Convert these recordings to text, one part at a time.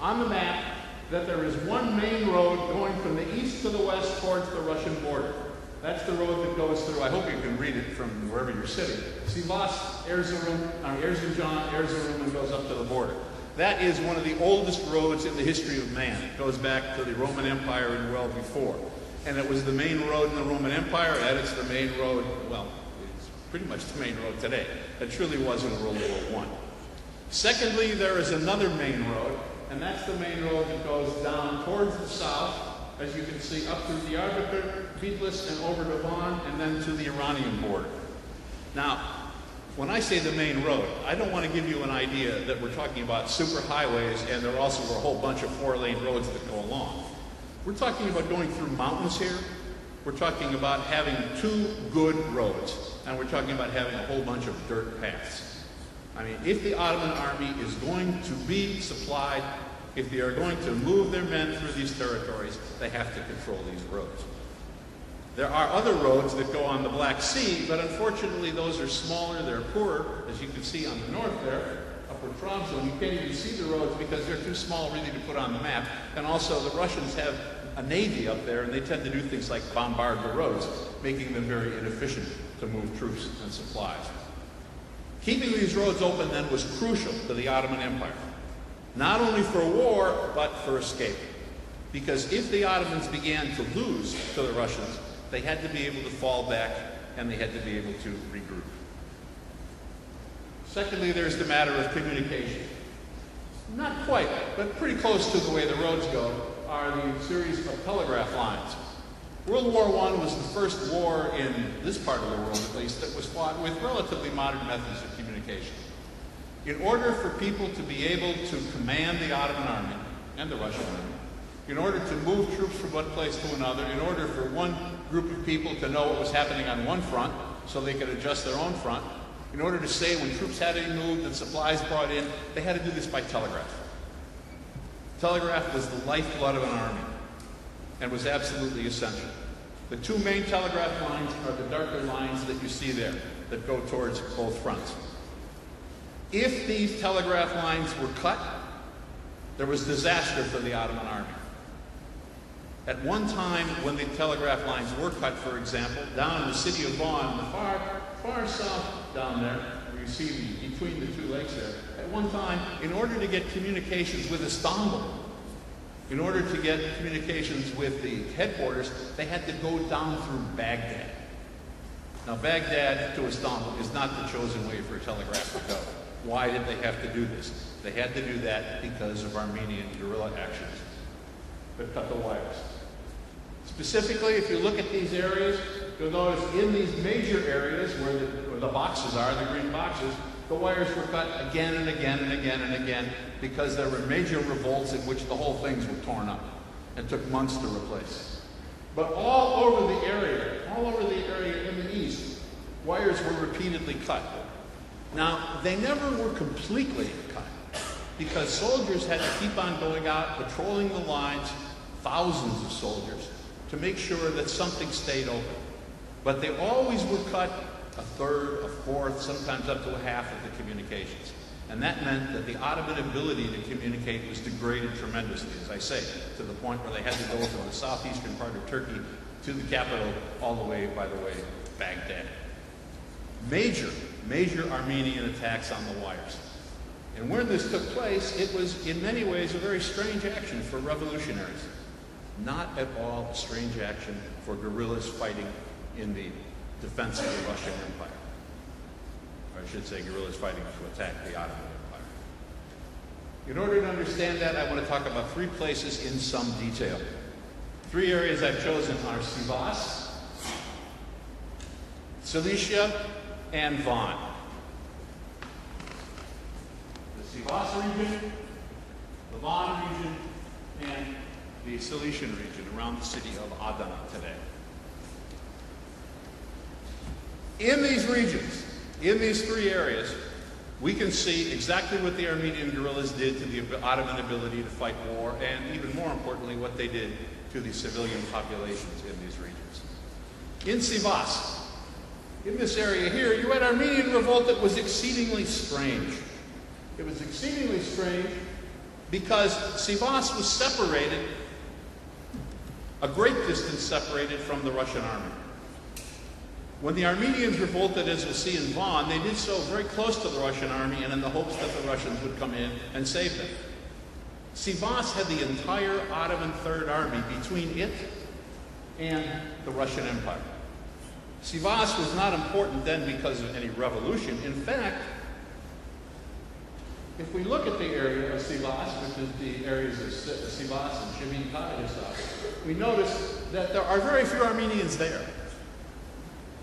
on the map that there is one main road going from the east to the west towards the Russian border. That's the road that goes through, I hope you can read it from wherever you're sitting, Sivas, Erzincan, Erzurum, and goes up to the border. That is one of the oldest roads in the history of man. It goes back to the Roman Empire and well before. And it was the main road in the Roman Empire, and it's the main road, well, it's pretty much the main road today. It truly was in World War I. Secondly, there is another main road, and that's the main road that goes down towards the south, as you can see, up through Diyarbakir, Bitlis, and over to Van, and then to the Iranian border. Now, when I say the main road, I don't want to give you an idea that we're talking about superhighways and there also were a whole bunch of four-lane roads that go along. We're talking about going through mountains here. We're talking about having two good roads, and we're talking about having a whole bunch of dirt paths. I mean, if the Ottoman army is going to be supplied, if they are going to move their men through these territories, they have to control these roads. There are other roads that go on the Black Sea, but unfortunately those are smaller, they're poorer, as you can see on the north there, upper Trabzon. You can't even see the roads because they're too small really to put on the map. And also the Russians have a navy up there, and they tend to do things like bombard the roads, making them very inefficient to move troops and supplies. Keeping these roads open then was crucial to the Ottoman Empire, not only for war, but for escape. Because if the Ottomans began to lose to the Russians, they had to be able to fall back, and they had to be able to regroup. Secondly, there's the matter of communication. Not quite, but pretty close to the way the roads go are the series of telegraph lines. World War I was the first war in this part of the world, at least, that was fought with relatively modern methods of communication. In order for people to be able to command the Ottoman army and the Russian army, in order to move troops from one place to another, in order for one group of people to know what was happening on one front so they could adjust their own front, in order to say when troops had to be moved and supplies brought in, they had to do this by telegraph. Telegraph was the lifeblood of an army and was absolutely essential. The two main telegraph lines are the darker lines that you see there that go towards both fronts. If these telegraph lines were cut, there was disaster for the Ottoman army. At one time, when the telegraph lines were cut, for example, down in the city of Van, in the far south down there, where you see between the two lakes there, at one time, in order to get communications with Istanbul, in order to get communications with the headquarters, they had to go down through Baghdad. Now, Baghdad to Istanbul is not the chosen way for a telegraph to go. Why did they have to do this? They had to do that because of Armenian guerrilla actions that cut the wires. Specifically, if you look at these areas, you'll notice in these major areas where the boxes are, the green boxes, the wires were cut again and again and again and again because there were major revolts in which the whole things were torn up and took months to replace. But all over the area in the east, wires were repeatedly cut. Now, they never were completely cut because soldiers had to keep on going out, patrolling the lines, thousands of soldiers, to make sure that something stayed open. But they always were cut a third, a fourth, sometimes up to a half of the communications. And that meant that the Ottoman ability to communicate was degraded tremendously, as I say, to the point where they had to go from the southeastern part of Turkey to the capital, all the way, by the way, Baghdad. Major Armenian attacks on the wires. And when this took place, it was in many ways a very strange action for revolutionaries. Not at all a strange action for guerrillas fighting in the defense of the Russian Empire. Or I should say guerrillas fighting to attack the Ottoman Empire. In order to understand that, I want to talk about three places in some detail. Three areas I've chosen are Sivas, Cilicia, and Van. The Sivas region, the Van region, and the Cilician region around the city of Adana today. In these regions, in these three areas, we can see exactly what the Armenian guerrillas did to the Ottoman ability to fight war, and even more importantly, what they did to the civilian populations in these regions. In Sivas, in this area here, you had Armenian revolt that was exceedingly strange. It was exceedingly strange because Sivas was separated, a great distance separated from the Russian army. When the Armenians revolted, as we'll see in Van, they did so very close to the Russian army and in the hopes that the Russians would come in and save them. Sivas had the entire Ottoman Third Army between it and the Russian Empire. Sivas was not important then because of any revolution. In fact, if we look at the area of Sivas, which is the areas of Sivas and Shevin-Karahisar, we notice that there are very few Armenians there.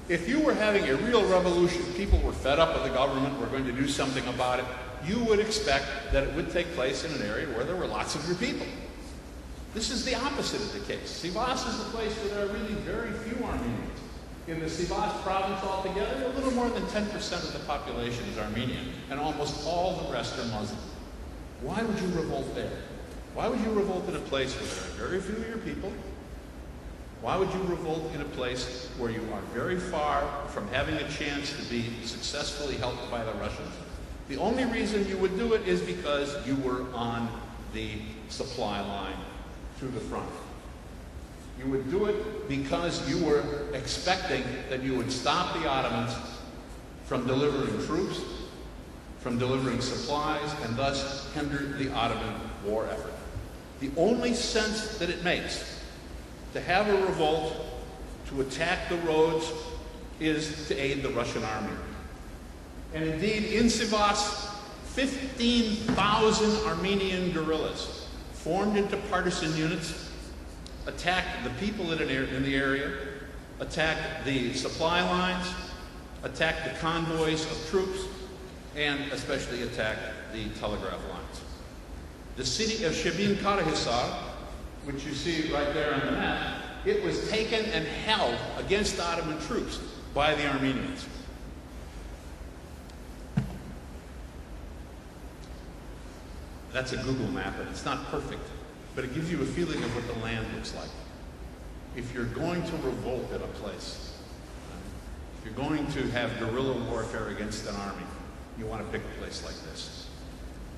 If you were having a real revolution, people were fed up with the government, were going to do something about it, you would expect that it would take place in an area where there were lots of your people. This is the opposite of the case. Sivas is a place where there are really very few Armenians. In the Sivas province altogether, a little more than 10% of the population is Armenian, and almost all the rest are Muslim. Why would you revolt there? Why would you revolt in a place where there are very few of your people? Why would you revolt in a place where you are very far from having a chance to be successfully helped by the Russians? The only reason you would do it is because you were on the supply line to the front. You would do it because you were expecting that you would stop the Ottomans from delivering troops, from delivering supplies, and thus hinder the Ottoman war effort. The only sense that it makes to have a revolt, to attack the roads, is to aid the Russian army. And indeed, in Sivas, 15,000 Armenian guerrillas formed into partisan units, attacked the people in the area, attacked the supply lines, attacked the convoys of troops, and especially attacked the telegraph lines. The city of Shevin-Karahisar, which you see right there on the map, it was taken and held against Ottoman troops by the Armenians. That's a Google map, and it's not perfect, but it gives you a feeling of what the land looks like. If you're going to revolt at a place, if you're going to have guerrilla warfare against an army, you want to pick a place like this.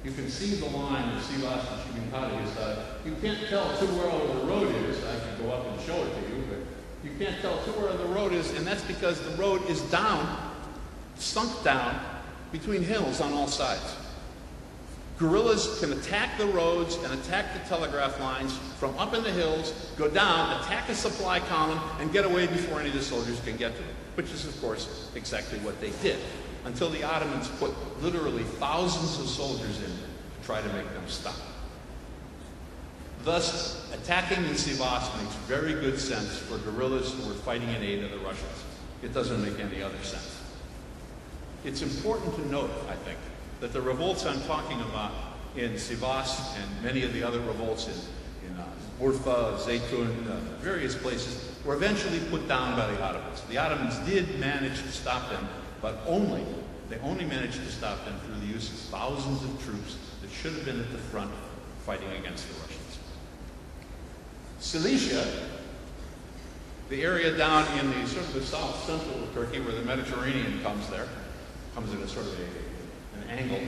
You can see the line of Sivas and Shevin-Karahisar. You can't tell too well where the road is. I could go up and show it to you, but you can't tell too where the road is, and that's because the road is down, sunk down, between hills on all sides. Guerrillas can attack the roads and attack the telegraph lines from up in the hills, go down, attack a supply column, and get away before any of the soldiers can get to it, which is, of course, exactly what they did, until the Ottomans put literally thousands of soldiers in to try to make them stop. Thus, attacking in Sivas makes very good sense for guerrillas who are fighting in aid of the Russians. It doesn't make any other sense. It's important to note, I think, that the revolts I'm talking about in Sivas and many of the other revolts in Urfa, Zeytun, various places, were eventually put down by the Ottomans. The Ottomans did manage to stop them, but they only managed to stop them through the use of thousands of troops that should have been at the front fighting against the Russians. Cilicia, the area down in the sort of the south central of Turkey where the Mediterranean comes in a sort of an angle.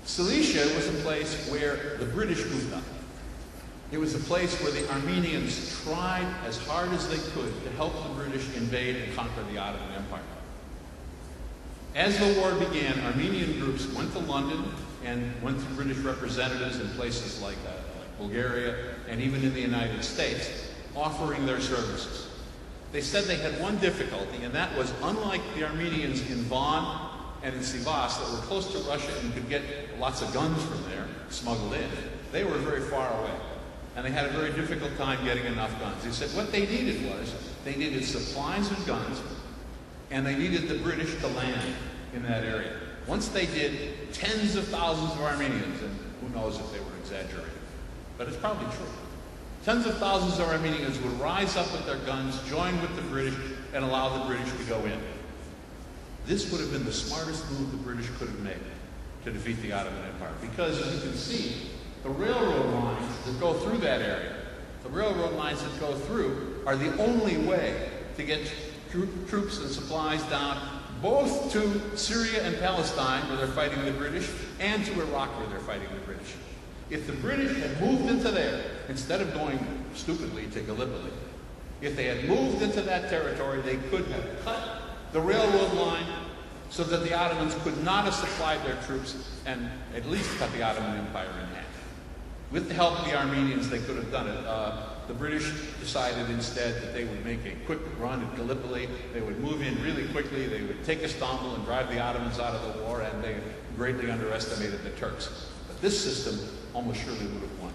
Cilicia was a place where the British moved up. It was a place where the Armenians tried as hard as they could to help the British invade and conquer the Ottoman Empire. As the war began, Armenian groups went to London and went to British representatives in places like Bulgaria and even in the United States, offering their services. They said they had one difficulty, and that was, unlike the Armenians in Van and in Sivas that were close to Russia and could get lots of guns from there, smuggled in, they were very far away. And they had a very difficult time getting enough guns. They said what they needed was, they needed supplies and guns, and they needed the British to land in that area. Once they did, tens of thousands of Armenians, and who knows if they were exaggerating, but it's probably true. Tens of thousands of Armenians would rise up with their guns, join with the British, and allow the British to go in. This would have been the smartest move the British could have made to defeat the Ottoman Empire, because as you can see, the railroad lines that go through that area, the railroad lines that go through are the only way to get troops and supplies down both to Syria and Palestine, where they're fighting the British, and to Iraq, where they're fighting the British. If the British had moved into there, instead of going stupidly to Gallipoli, if they had moved into that territory, they could have cut the railroad line so that the Ottomans could not have supplied their troops and at least cut the Ottoman Empire in half. With the help of the Armenians, they could have done it. The British decided instead that they would make a quick run at Gallipoli. They would move in really quickly. They would take Istanbul and drive the Ottomans out of the war, and they greatly underestimated the Turks. But this system almost surely would have won.